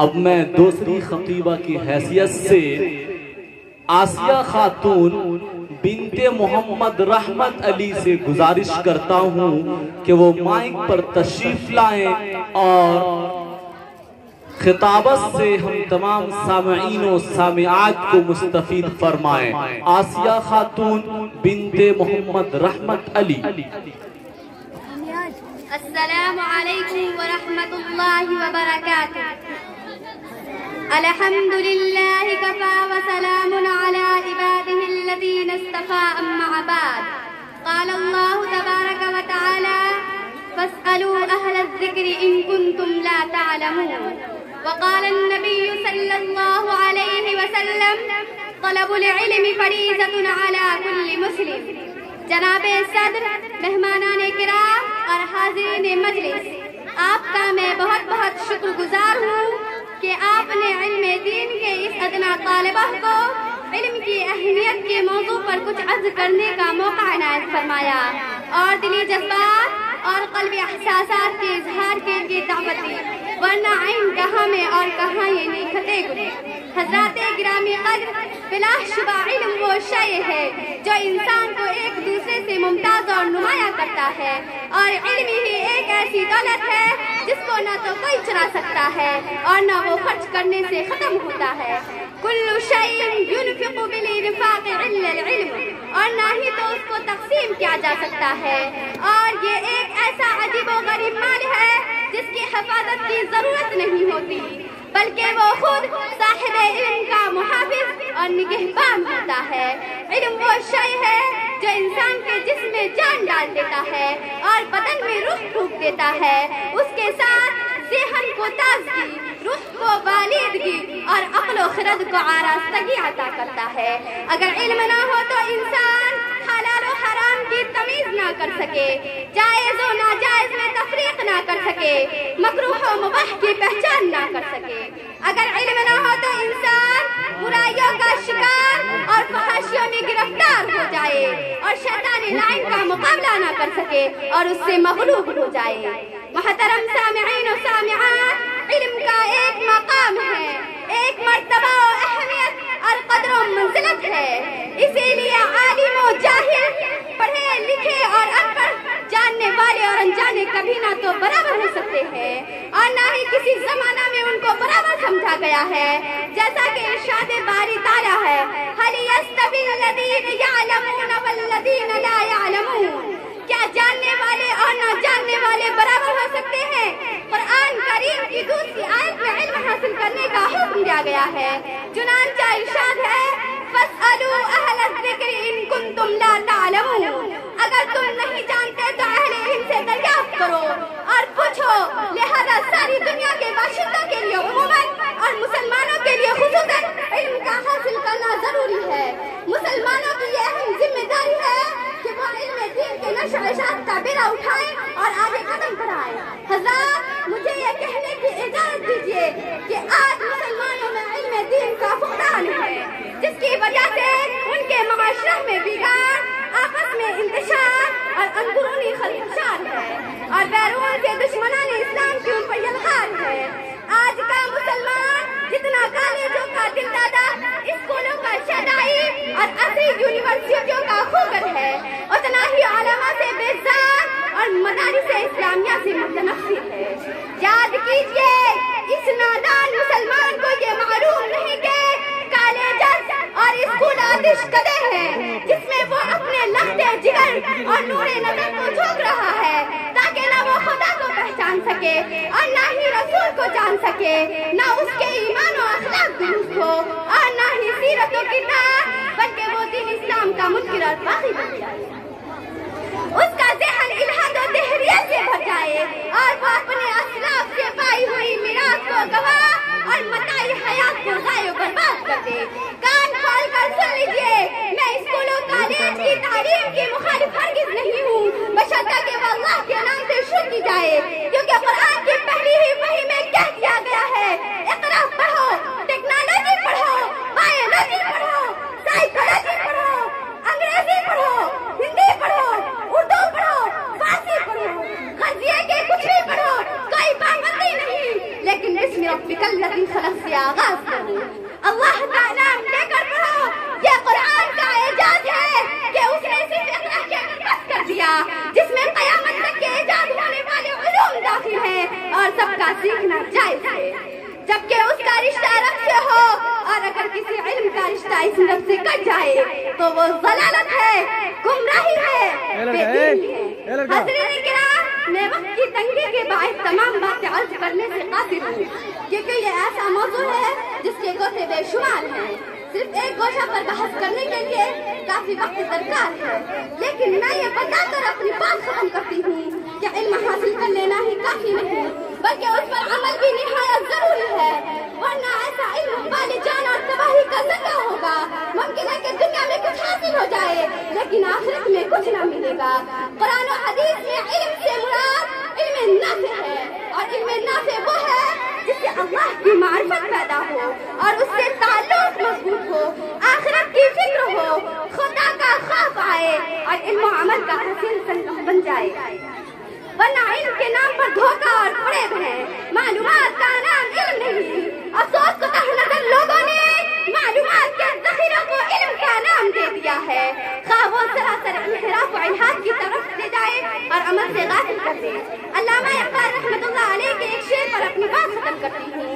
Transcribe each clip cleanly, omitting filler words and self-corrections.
اب میں دوسری خطیبہ کی حیثیت سے آسیہ خاتون بنت محمد رحمت علی سے گزارش کرتا ہوں کہ وہ مائک پر تشریف لائیں اور خطابت سے ہم تمام سامعین و سامعات کو مستفید فرمائیں۔ آسیہ خاتون بنت محمد رحمت علی۔ السلام علیکم ورحمۃ اللہ وبرکاتہ۔ الحمد للہ کفا وسلام علی عباده الذین اصطفى اما بعد۔ قال اللہ تبارک وتعالی فاسألوا اہل الذکر ان کنتم لا تعلمون۔ وقال النبی صلی اللہ علیہ وسلم طلب العلم فریضۃ علی کل مسلم۔ جناب صدر، مہمانان کرام اور حاضرین مجلس، آپ کا میں بہت بہت شکر گزار ہوں کہ آپ نے علم دین کے اس ادنا طالبہ کو علم کی اہمیت کے موضوع پر کچھ عرض کرنے کا موقع عنایت فرمایا اور دلی جذبات اور قلبی احساسات کے اظہار کے لیے دعوت دی، ورنہ علم کہاں میں اور کہاں یہ نکھتے گلے۔ حضرات گرامی قدر، بلا شبہ علم وہ شے ہے جو انسان کو ایک دوسرے سے ممتاز اور نمایاں کرتا ہے، اور علم ہی ایک ایسی دولت ہے جس کو نہ تو کوئی چرا سکتا ہے اور نہ وہ خرچ کرنے سے ختم ہوتا ہے۔ کل شیء ينفق بالانفاق الا العلم، اور نہ ہی تو اس کو تقسیم کیا جا سکتا ہے، اور یہ ایک ایسا عجیب و غریب مال ہے جس کی حفاظت کی ضرورت نہیں ہوتی، بلکہ وہ خود صاحب علم کا محافظ اور نگہبان ہوتا ہے۔ علم وہ شے ہے جو انسان کے جسم میں جان ڈال دیتا ہے اور بدن میں روح پھونک دیتا ہے، اس کے ساتھ ذہن کو تازگی، روح کو بالیدگی اور عقل و خرد کو آراستگی عطا کرتا ہے۔ اگر علم نہ ہو تو انسان حلال و حرام کی تمیز نہ کر سکے، جائز و ناجائز میں تفریق نہ کر سکے، مکروہ و مباح کی پہچان نہ کر سکے۔ اگر علم نہ ہو تو انسان برائیوں کا شکار اور فحاشیوں میں گرفتار ہو جائے اور شیطان لعین کا مقابلہ نہ کر سکے اور اس سے مغلوب ہو جائے۔ محترم سامعین و سامعات، علم کا ایک مقام ہے، ایک مرتبہ و اہمیت اور قدر و منزلت ہے، اسی لیے عالم و جاہل، پڑھے لکھے اور ان پڑھ، جاننے والے اور انجانے کبھی نہ تو برابر ہو سکتے ہیں اور نہ ہی کسی زمانہ میں ان کو برابر سمجھا گیا ہے، جیسا کہ ارشاد باری تعالیٰ ہے هل يستوي الذين يعلمون والذين لا يعلمون۔ کیا جاننے والے اور نہ جاننے والے برابر ہو سکتے ہیں؟ قرآن کریم کی دوسری آیت میں علم حاصل کرنے کا حکم دیا گیا ہے، چنانچہ ارشاد ہے فاسألوا اہل الذکر ان کنتم لا تعلمون۔ اگر تم نہیں جانتے تو اہل علم سے دریافت کرو اور پوچھو۔ لہذا ساری دنیا کے باشندوں کے لیے عموماً اور مسلمانوں کے لیے خصوصاً علم کا حاصل کرنا ضروری ہے۔ مسلمانوں کی یہ اہم ذمہ داری ہے کہ وہ علم دین کے نشر و اشاعت کا بیڑا اٹھائیں اور آگے قدم بڑھائیں۔ حضرات، مجھے یہ کہنے کی اجازت دیجیے کہ آج مسلمانوں میں علم دین کا فقدان ہے، جس کی وجہ سے ان کے معاشرہ میں بگاڑ، آپس میں انتشار اور اندرونی خلفشار ہے، اور بیرون سے دشمنان اسلام کی ان پر یلغار ہے۔ آج کا مسلمان جتنا کالجوں کا دل دادا، اسکولوں کا شہدائی اور عظیم یونیورسٹیوں کا خوگر ہے، اتنا ہی علماء سے بیزار اور مدارس اسلامیہ سے متنفر ہے۔ یاد کیجئے، اس نادان مسلمان کو یہ معلوم نہیں کہ کالجز اور اسکول آتش کدے ہیں جس میں وہ اپنے لخت جگر اور نور نظر کو جھونک رہا ہے، تاکہ نہ وہ خدا کو پہچان سکے اور نہ ہی رسول کو جان سکے، نہ اس کے ایمان و اخلاق درست ہو اور نہ ہی سیرت و کردار، بلکہ وہ دین اسلام کا منکر اور باغی بن جائے، اس کا ذہن الحاد و دہریت سے بھر جائے اور وہ اپنے اسلاف سے پائی ہوئی میراث کو گوا اور متاع حیات کو ضائع و برباد کر دے۔ کان کھول کر سن لیجئے، میں اسکولوں کالج کی تعلیم کی مخالف ہرگز نہیں ہوں، بشرطہ کہ وہ اللہ کے نام سے شروع کی جائے، کیونکہ قرآن کی پہلی ہی وحی میں کہہ دیا گیا ہے اقرا پڑھو، ٹیکنالوجی پڑھو، بایولوجی پڑھو، سائیکالوجی پڑھو، انگریزی پڑھو، ہندی پڑھو، اردو پڑھو، فارسی پڑھو، غزیہ کے کچھ بھی پڑھو، کوئی پابندی نہیں، لیکن بسم ربک الذی الذی خلق سے آغاز کروں۔ اللہ کا نام لے کر پڑھو، یہ قرآن کا اعجاز ہے کہ اس نے صرف اقرا کے بس کر دیا، جس میں قیامت تک کے ایجاد ہونے والے علوم داخل ہیں اور سب کا سیکھنا جائز ہے، جبکہ اس کا رشتہ رب سے ہو، اور اگر کسی علم کا رشتہ اس رب سے کٹ جائے تو وہ ضلالت ہے، گمراہی ہے، بے دینی ہے۔ حضرین کرام، میں وقت کی تنگی کے باعث تمام باتیں عرض کرنے سے قاصر ہوں، کیونکہ یہ ایسا موضوع ہے جس کے گوشے بے شمار ہیں۔ صرف ایک گوشہ پر بحث کرنے کے لیے کافی وقت درکار ہے، لیکن میں یہ بتا کر اپنی بات ختم کرتی ہوں کہ علم حاصل کر لینا ہی کافی نہیں، بلکہ اس پر عمل بھی نہایت ضروری ہے، ورنہ ایسا علم بال جان اور تباہی کا ذریعہ ہوگا۔ ممکن ہے کہ دنیا میں کچھ حاصل ہو جائے لیکن آخرت میں کچھ نہ ملے گا۔ قرآن و حدیث میں علم سے مراد علم نافع ہے، اور علم نافع وہ ہے جس سے اللہ کی معرفت پیدا ہو اور اس سے تعلق مضبوط ہو، آخرت کی فکر ہو، خدا کا خوف آئے اور علم و عمل کا حسین سنگم بن جائے، ورنہ علم کے نام پر دھوکہ اور فریب ہے۔ معلومات کا نام علم نہیں، افسوس کو نظر لوگوں نے معلومات کے ذخیروں کو علم کا نام دے دیا ہے، خواہ وہ سراسر انحراف و الحاد کی طرف لے جائے اور عمل سے غافل کر دے۔ علامہ اقبال رحمۃ اللہ علیہ کے ایک شعر پر اپنی بات ختم کرتی ہوں: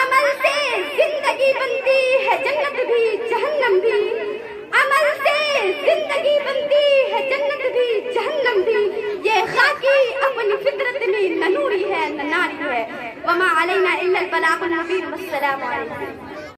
عمل سے زندگی بنتی ہے جنت بھی جہنم بھی، عمل سے زندگی بنتی ہے جنت بھی جہنم بھی، یہ خاکی اپنی فطرت میں نہ نوری ہے نہ ناری ہے۔ وما علینا الا البلاغ المبین۔ والسلام علیکم۔